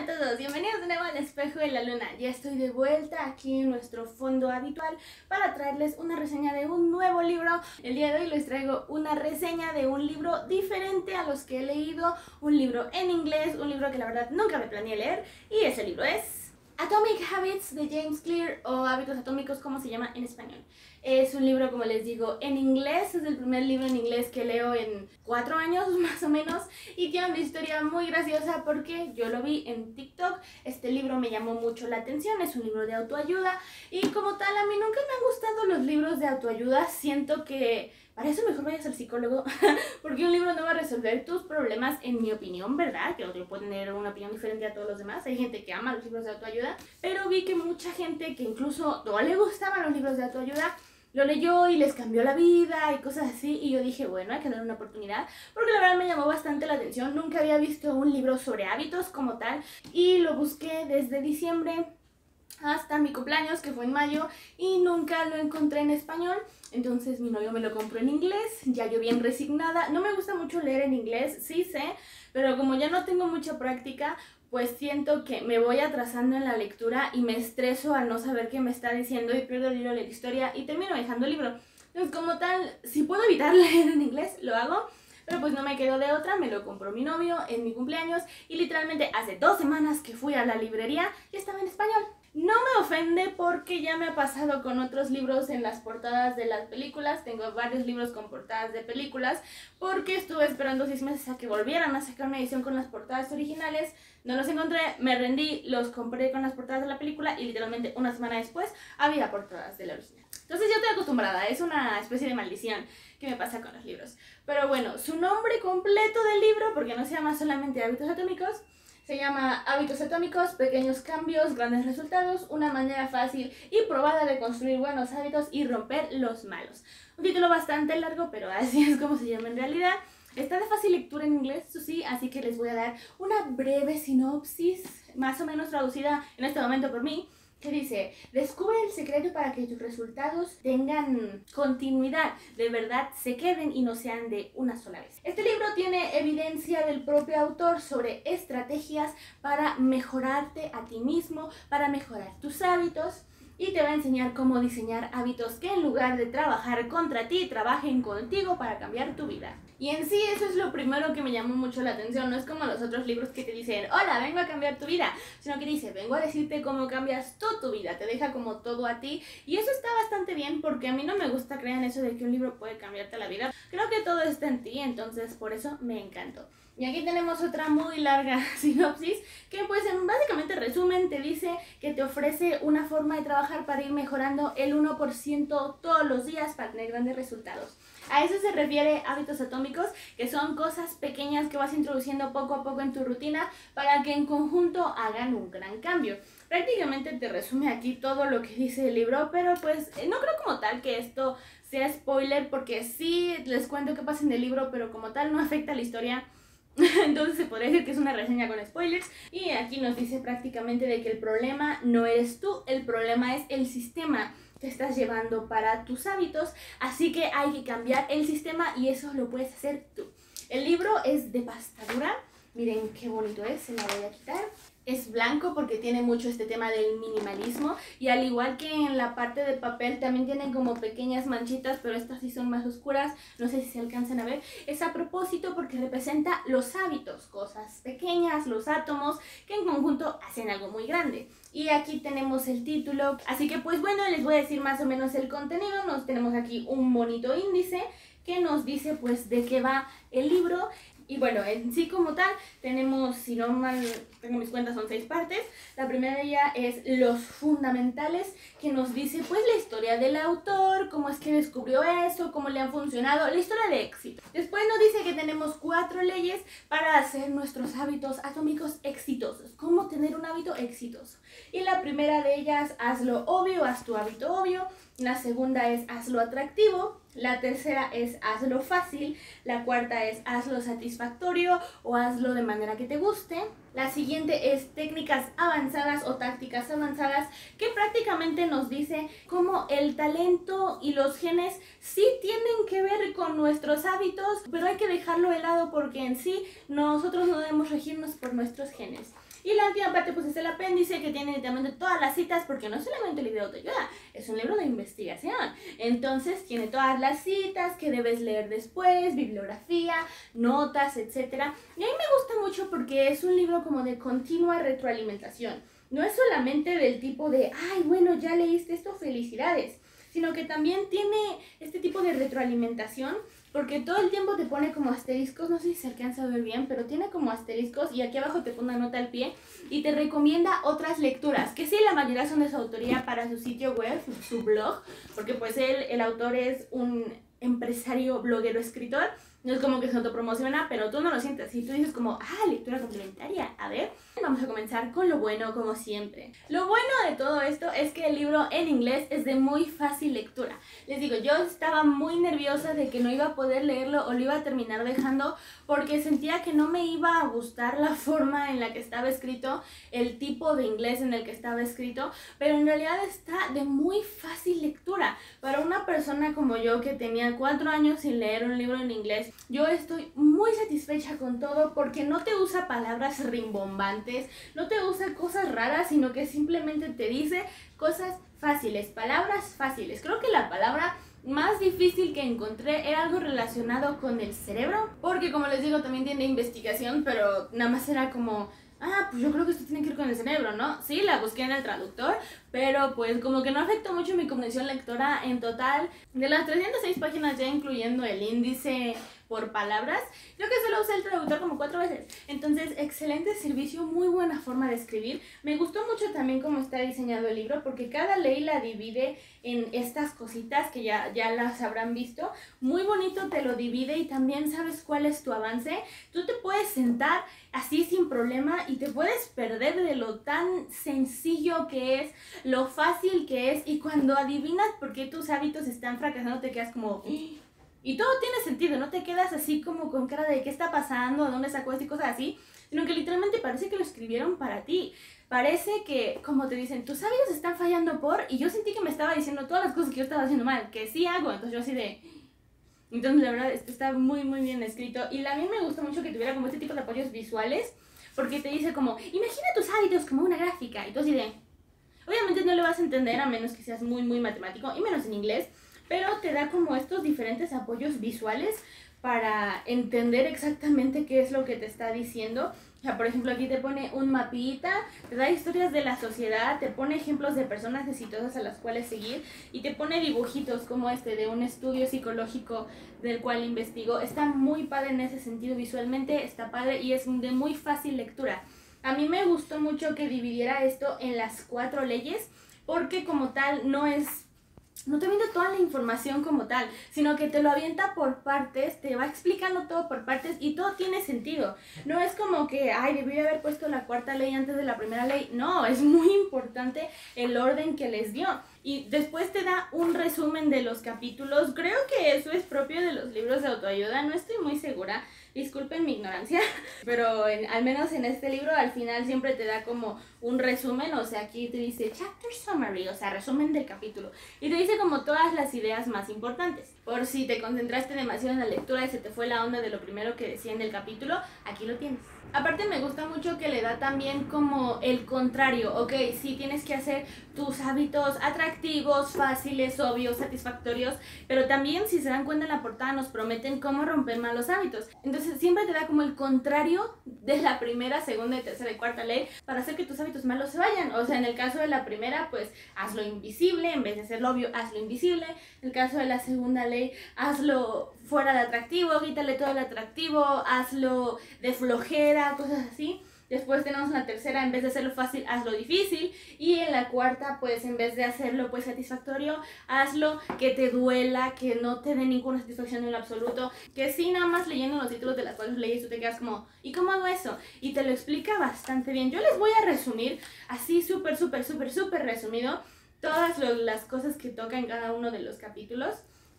todos, bienvenidos de nuevo al Espejo de la Luna. Ya estoy de vuelta aquí en nuestro fondo habitual para traerles una reseña de un nuevo libro. El día de hoy les traigo una reseña de un libro diferente a los que he leído, un libro en inglés, un libro que la verdad nunca me planeé leer, y ese libro es Atomic Habits de James Clear, o Hábitos Atómicos como se llama en español. Es un libro, como les digo, en inglés. Es el primer libro en inglés que leo en 4 años más o menos, y tiene una historia muy graciosa porque yo lo vi en TikTok. Este libro me llamó mucho la atención, es un libro de autoayuda y como tal a mí nunca me han gustado los libros de autoayuda. Siento que para eso mejor vayas al psicólogo porque un libro no va a resolver tus problemas, en mi opinión, ¿verdad? Que otro puede tener una opinión diferente a todos los demás. Hay gente que ama los libros de autoayuda, pero vi que mucha gente que incluso no le gustaban los libros de autoayuda lo leyó y les cambió la vida y cosas así, y yo dije, bueno, hay que darle una oportunidad porque la verdad me llamó bastante la atención. Nunca había visto un libro sobre hábitos como tal y lo busqué desde diciembre hasta mi cumpleaños, que fue en mayo, y nunca lo encontré en español. Entonces mi novio me lo compró en inglés, ya yo bien resignada. No me gusta mucho leer en inglés, sí sé, pero como ya no tengo mucha práctica, pues siento que me voy atrasando en la lectura y me estreso al no saber qué me está diciendo y pierdo el hilo de la historia y termino dejando el libro. Entonces, como tal, si puedo evitar leer en inglés, lo hago, pero pues no me quedo de otra. Me lo compró mi novio en mi cumpleaños y literalmente hace 2 semanas que fui a la librería y estaba en español. No me ofende porque ya me ha pasado con otros libros en las portadas de las películas. Tengo varios libros con portadas de películas porque estuve esperando 6 meses a que volvieran a sacar una edición con las portadas originales. No los encontré, me rendí, los compré con las portadas de la película y literalmente una semana después había portadas de la original. Entonces yo estoy acostumbrada, es una especie de maldición que me pasa con los libros. Pero bueno, su nombre completo del libro, porque no se llama solamente Hábitos Atómicos, se llama Hábitos Atómicos, pequeños cambios, grandes resultados, una manera fácil y probada de construir buenos hábitos y romper los malos. Un título bastante largo, pero así es como se llama en realidad. Está de fácil lectura en inglés, eso sí, así que les voy a dar una breve sinopsis, más o menos traducida en este momento por mí, que dice: descubre el secreto para que tus resultados tengan continuidad, de verdad se queden y no sean de una sola vez. Este libro tiene evidencia del propio autor sobre estrategias para mejorarte a ti mismo, para mejorar tus hábitos, y te va a enseñar cómo diseñar hábitos que en lugar de trabajar contra ti, trabajen contigo para cambiar tu vida. Y en sí eso es lo primero que me llamó mucho la atención. No es como los otros libros que te dicen, hola, vengo a cambiar tu vida, sino que dice, vengo a decirte cómo cambias tú tu vida. Te deja como todo a ti, y eso está bastante bien porque a mí no me gusta creer en eso de que un libro puede cambiarte la vida. Creo que todo está en ti, entonces por eso me encantó. Y aquí tenemos otra muy larga sinopsis que pues en básicamente resumen te dice que te ofrece una forma de trabajar para ir mejorando el 1% todos los días para tener grandes resultados. A eso se refiere Hábitos Atómicos, que son cosas pequeñas que vas introduciendo poco a poco en tu rutina para que en conjunto hagan un gran cambio. Prácticamente te resume aquí todo lo que dice el libro, pero pues no creo como tal que esto sea spoiler, porque sí les cuento qué pasa en el libro, pero como tal no afecta a la historia. Entonces se podría decir que es una reseña con spoilers. Y aquí nos dice prácticamente de que el problema no eres tú, el problema es el sistema que estás llevando para tus hábitos, así que hay que cambiar el sistema y eso lo puedes hacer tú. El libro es de pasta dura, miren qué bonito es, se la voy a quitar. Es blanco porque tiene mucho este tema del minimalismo, y al igual que en la parte de papel también tienen como pequeñas manchitas, pero estas sí son más oscuras, no sé si se alcanzan a ver. Es a propósito porque representa los hábitos, cosas pequeñas, los átomos que en conjunto hacen algo muy grande. Y aquí tenemos el título, así que pues bueno, les voy a decir más o menos el contenido. Nos tenemos aquí un bonito índice que nos dice pues de qué va el libro. Y bueno, en sí como tal, tenemos, si no mal tengo mis cuentas, son 6 partes. La primera de ellas es los fundamentales, que nos dice pues la historia del autor, cómo es que descubrió eso, cómo le han funcionado, la historia de éxito. Después nos dice que tenemos 4 leyes para hacer nuestros hábitos atómicos exitosos, cómo tener un hábito exitoso. Y la primera de ellas, hazlo obvio, haz tu hábito obvio. La segunda es hazlo atractivo. La tercera es hazlo fácil. La cuarta es hazlo satisfactorio o hazlo de manera que te guste. La siguiente es técnicas avanzadas o tácticas avanzadas, que prácticamente nos dice cómo el talento y los genes sí tienen que ver con nuestros hábitos, pero hay que dejarlo de lado porque en sí nosotros no debemos regirnos por nuestros genes. Y la última parte pues es el apéndice, que tiene literalmente todas las citas, porque no es solamente un libro de autoayuda, es un libro de investigación. Entonces tiene todas las citas que debes leer después, bibliografía, notas, etc. Y a mí me gusta mucho porque es un libro como de continua retroalimentación. No es solamente del tipo de, ay, bueno, ya leíste esto, felicidades, sino que también tiene este tipo de retroalimentación, porque todo el tiempo te pone como asteriscos, no sé si se alcanza a ver bien, pero tiene como asteriscos y aquí abajo te pone una nota al pie y te recomienda otras lecturas, que sí, la mayoría son de su autoría para su sitio web, su blog, porque pues el autor es un empresario, bloguero, escritor. No es como que se autopromociona, pero tú no lo sientes. Si tú dices como, lectura complementaria, a ver, vamos a comenzar con lo bueno, como siempre. Lo bueno de todo esto es que el libro en inglés es de muy fácil lectura. Les digo, yo estaba muy nerviosa de que no iba a poder leerlo o lo iba a terminar dejando porque sentía que no me iba a gustar la forma en la que estaba escrito, el tipo de inglés en el que estaba escrito, pero en realidad está de muy fácil lectura. Para una persona como yo que tenía 4 años sin leer un libro en inglés, yo estoy muy satisfecha con todo porque no te usa palabras rimbombantes, no te usa cosas raras, sino que simplemente te dice cosas fáciles, palabras fáciles. Creo que la palabra más difícil que encontré era algo relacionado con el cerebro, porque como les digo también tiene investigación, pero nada más era como, pues yo creo que esto tiene que ver con el cerebro, ¿no? Sí, la busqué en el traductor, pero pues como que no afectó mucho mi comprensión lectora en total. De las 306 páginas, ya incluyendo el índice por palabras, creo que solo usé el traductor como 4 veces. Entonces, excelente servicio, muy buena forma de escribir. Me gustó mucho también cómo está diseñado el libro, porque cada ley la divide en estas cositas que ya las habrán visto. Muy bonito te lo divide y también sabes cuál es tu avance. Tú te puedes sentar así sin problema y te puedes perder de lo tan sencillo que es, lo fácil que es, y cuando adivinas por qué tus hábitos están fracasando te quedas como... Y todo tiene sentido, no te quedas así como con cara de qué está pasando, de dónde sacó esto y cosas así, sino que literalmente parece que lo escribieron para ti. Parece que, como te dicen, tus hábitos están fallando por... Y yo sentí que me estaba diciendo todas las cosas que yo estaba haciendo mal, que sí hago, entonces yo así de... Entonces la verdad está muy muy bien escrito, y a mí me gustó mucho que tuviera como este tipo de apoyos visuales, porque te dice como, imagina tus hábitos como una gráfica, y tú así de... Obviamente no lo vas a entender a menos que seas muy muy matemático, y menos en inglés, pero te da como estos diferentes apoyos visuales para entender exactamente qué es lo que te está diciendo. O sea, por ejemplo, aquí te pone un mapita, te da historias de la sociedad, te pone ejemplos de personas exitosas a las cuales seguir, y te pone dibujitos como este de un estudio psicológico del cual investigó. Está muy padre en ese sentido, visualmente está padre y es de muy fácil lectura. A mí me gustó mucho que dividiera esto en las 4 leyes, porque como tal no te avienta toda la información como tal, sino que te lo avienta por partes, te va explicando todo por partes y todo tiene sentido. No es como que, debí haber puesto la 4ª ley antes de la 1ª ley. No, es muy importante el orden que les dio. Y después te da un resumen de los capítulos. Creo que eso es propio de los libros de autoayuda, no estoy muy segura. Disculpen mi ignorancia, pero al menos en este libro al final siempre te da como un resumen, o sea, aquí te dice chapter summary, o sea, resumen del capítulo, y te dice como todas las ideas más importantes. Por si te concentraste demasiado en la lectura y se te fue la onda de lo primero que decía en el capítulo, aquí lo tienes. Aparte me gusta mucho que le da también como el contrario, ok, sí tienes que hacer tus hábitos atractivos, fáciles, obvios, satisfactorios, pero también si se dan cuenta en la portada nos prometen cómo romper malos hábitos. Entonces siempre te da como el contrario de la 1ª, 2ª, 3ª y 4ª ley para hacer que tus hábitos malos se vayan. O sea, en el caso de la 1ª, pues hazlo invisible, en vez de hacerlo obvio, hazlo invisible. En el caso de la 2ª ley, hazlo fuera de atractivo, quítale todo el atractivo, hazlo de flojera, cosas así. Después tenemos una 3ª, en vez de hacerlo fácil, hazlo difícil. Y en la 4ª, pues en vez de hacerlo pues satisfactorio, hazlo que te duela, que no te dé ninguna satisfacción en lo absoluto. Que sí, nada más leyendo los títulos de las 4 leyes tú te quedas como, ¿y cómo hago eso? Y te lo explica bastante bien. Yo les voy a resumir así súper resumido todas las cosas que toca en cada uno de los capítulos.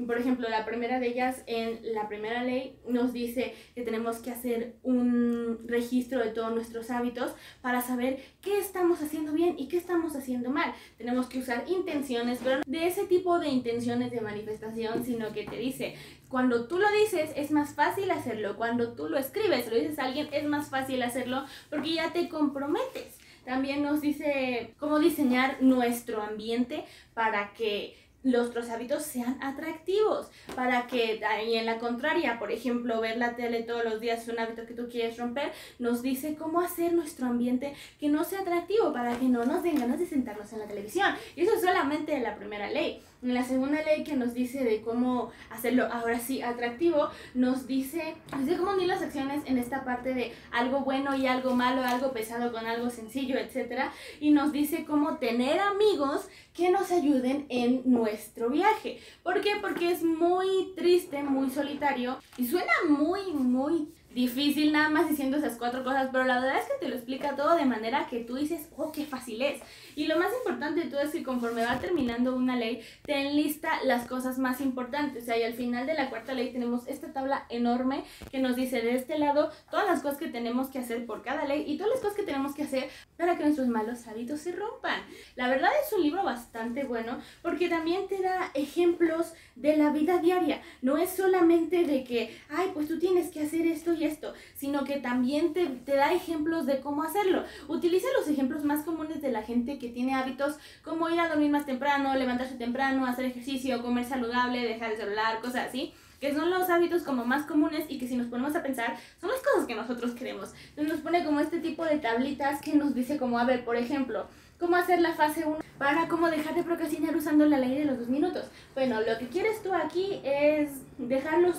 Por ejemplo, la primera de ellas, en la primera ley, nos dice que tenemos que hacer un registro de todos nuestros hábitos para saber qué estamos haciendo bien y qué estamos haciendo mal. Tenemos que usar intenciones, pero no de ese tipo de intenciones de manifestación, sino que te dice, cuando tú lo dices es más fácil hacerlo, cuando tú lo escribes, lo dices a alguien, es más fácil hacerlo porque ya te comprometes. También nos dice cómo diseñar nuestro ambiente para que nuestros hábitos sean atractivos, para que, y en la contraria, por ejemplo, ver la tele todos los días es un hábito que tú quieres romper, nos dice cómo hacer nuestro ambiente que no sea atractivo, para que no nos den ganas de sentarnos en la televisión. Y eso es solamente la primera ley. En la segunda ley, que nos dice de cómo hacerlo ahora sí atractivo, nos dice cómo unir las acciones en esta parte de algo bueno y algo malo, algo pesado con algo sencillo, etc. Y nos dice cómo tener amigos que nos ayuden en nuestro viaje. ¿Por qué? Porque es muy triste, muy solitario y suena muy difícil nada más diciendo esas 4 cosas, pero la verdad es que te lo explica todo de manera que tú dices, oh, qué fácil es. Y lo más importante de todo es que conforme va terminando una ley, te enlista las cosas más importantes. O sea, y al final de la 4ª ley tenemos esta tabla enorme que nos dice de este lado todas las cosas que tenemos que hacer por cada ley y todas las cosas que tenemos que hacer para que nuestros malos hábitos se rompan. La verdad es un libro bastante bueno porque también te da ejemplos de la vida diaria. No es solamente de que, ay, pues tú tienes que hacer esto y esto, sino que también te da ejemplos de cómo hacerlo. Utiliza los ejemplos más comunes de la gente que tiene hábitos como ir a dormir más temprano, levantarse temprano, hacer ejercicio, comer saludable, dejar el celular, cosas así, que son los hábitos como más comunes y que si nos ponemos a pensar son las cosas que nosotros queremos. Entonces nos pone como este tipo de tablitas que nos dice como, a ver, por ejemplo, cómo hacer la fase 1 para cómo dejar de procrastinar usando la ley de los 2 minutos. Bueno, lo que quieres tú aquí es dejar los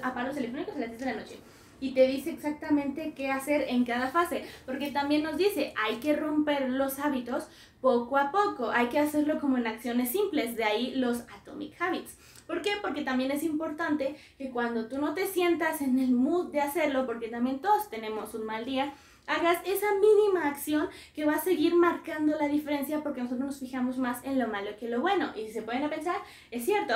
aparatos electrónicos a las 10 de la noche. Y te dice exactamente qué hacer en cada fase, porque también nos dice, hay que romper los hábitos poco a poco, hay que hacerlo como en acciones simples, de ahí los Atomic Habits. ¿Por qué? Porque también es importante que cuando tú no te sientas en el mood de hacerlo, porque también todos tenemos un mal día, hagas esa mínima acción que va a seguir marcando la diferencia, porque nosotros nos fijamos más en lo malo que lo bueno. Y si se pueden a pensar, es cierto,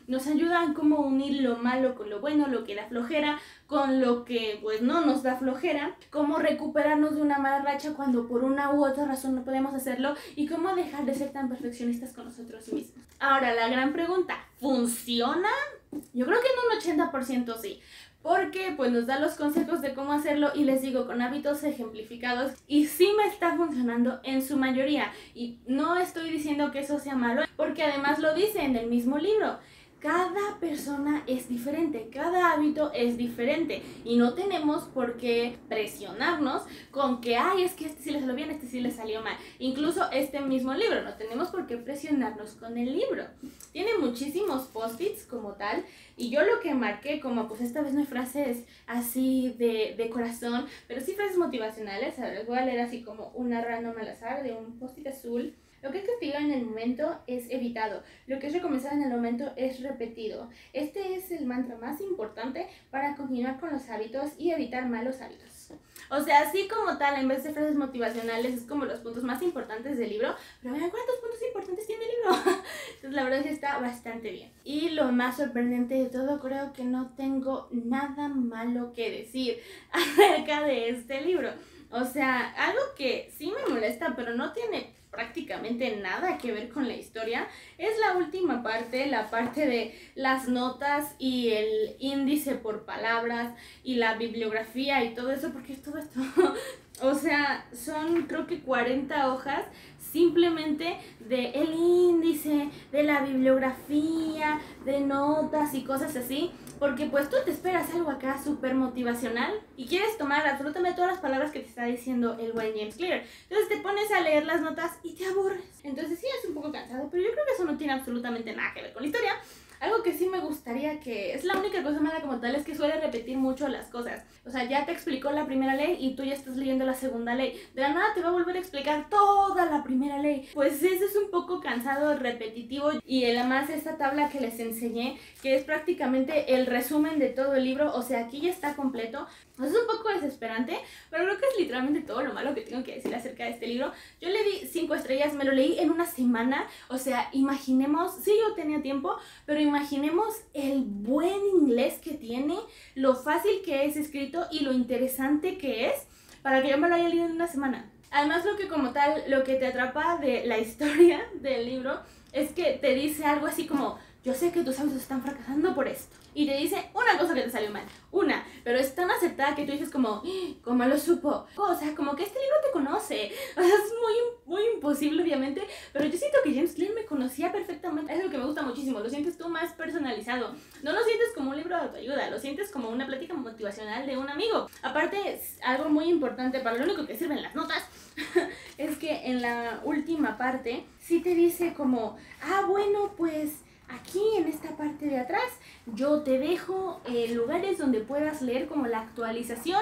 nos ayudan cómo unir lo malo con lo bueno, lo que da flojera con lo que pues no nos da flojera, cómo recuperarnos de una mala racha cuando por una u otra razón no podemos hacerlo y cómo dejar de ser tan perfeccionistas con nosotros mismos. Ahora, la gran pregunta, ¿funciona? Yo creo que en un 80% sí. Porque pues nos da los consejos de cómo hacerlo y les digo, con hábitos ejemplificados, y sí me está funcionando en su mayoría. Y no estoy diciendo que eso sea malo, porque además lo dice en el mismo libro. Cada persona es diferente, cada hábito es diferente y no tenemos por qué presionarnos con que, ay, es que este sí le salió bien, este sí le salió mal. Incluso este mismo libro, no tenemos por qué presionarnos con el libro. Tiene muchísimos post-its como tal y yo lo que marqué, como pues esta vez no hay frases así de corazón, pero sí frases motivacionales. A ver, les voy a leer así como una random al azar de un post-it azul. Lo que es castigado en el momento es evitado. Lo que es recomenzado en el momento es repetido. Este es el mantra más importante para continuar con los hábitos y evitar malos hábitos. O sea, así como tal, en vez de frases motivacionales, es como los puntos más importantes del libro. Pero vean cuántos puntos importantes tiene el libro. Entonces, la verdad es que está bastante bien. Y lo más sorprendente de todo, creo que no tengo nada malo que decir acerca de este libro. O sea, algo que sí me molesta, pero no tiene prácticamente nada que ver con la historia, es la última parte, la parte de las notas y el índice por palabras y la bibliografía y todo eso, porque es todo esto. O sea, son creo que 40 hojas simplemente de el índice, de la bibliografía, de notas y cosas así, porque pues tú te esperas algo acá súper motivacional y quieres tomar absolutamente todas las palabras que te está diciendo el buen James Clear. Entonces te pones a leer las notas y te aburres. Entonces sí, es un poco cansado, pero yo creo que eso no tiene absolutamente nada que ver con la historia. Algo que sí me gustaría, que es la única cosa mala como tal, es que suele repetir mucho las cosas. O sea, ya te explicó la primera ley y tú ya estás leyendo la segunda ley. De la nada te va a volver a explicar toda la primera ley. Pues eso es un poco cansado, repetitivo. Y además esta tabla que les enseñé, que es prácticamente el resumen de todo el libro. O sea, aquí ya está completo. Es un poco desesperante, pero creo que es literalmente todo lo malo que tengo que decir acerca de este libro. Yo le di 5 estrellas, me lo leí en una semana. O sea, imaginemos, sí, yo tenía tiempo, pero imaginemos el buen inglés que tiene, lo fácil que es escrito y lo interesante que es para que yo me lo haya leído en una semana. Además, lo que como tal, lo que te atrapa de la historia del libro es que te dice algo así como: yo sé que tus hábitos están fracasando por esto. Y te dice una cosa que te salió mal, una, pero es tan acertada que tú dices como: ¿cómo lo supo? O sea, como que este libro te conoce. O sea, es muy imposible, obviamente, pero yo siento que James Clear me conocía perfectamente. Es lo que me gusta muchísimo, lo sientes tú más personalizado. No lo sientes como un libro de autoayuda, lo sientes como una plática motivacional de un amigo. Aparte, es algo muy importante, para lo único que sirven las notas, es que en la última parte sí te dice como: bueno, pues aquí en esta parte de atrás yo te dejo lugares donde puedas leer como la actualización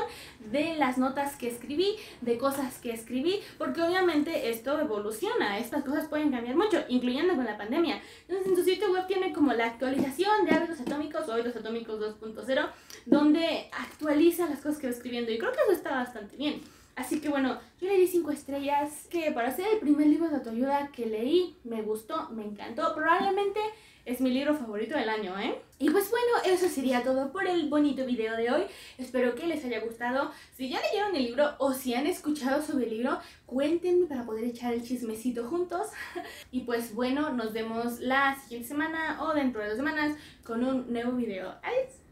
de las notas que escribí, de cosas que escribí, porque obviamente esto evoluciona, estas cosas pueden cambiar mucho, incluyendo con la pandemia. Entonces en su sitio web tiene como la actualización de Hábitos Atómicos o Hábitos Atómicos 2.0, donde actualiza las cosas que va escribiendo, y creo que eso está bastante bien. Así que bueno, yo le di 5 estrellas, que para ser el primer libro de autoayuda que leí, me gustó, me encantó. Probablemente es mi libro favorito del año, ¿eh? Y pues bueno, eso sería todo por el bonito video de hoy. Espero que les haya gustado. Si ya leyeron el libro o si han escuchado sobre el libro, cuéntenme para poder echar el chismecito juntos. Y pues bueno, nos vemos la siguiente semana o dentro de 2 semanas con un nuevo video. ¡Adiós!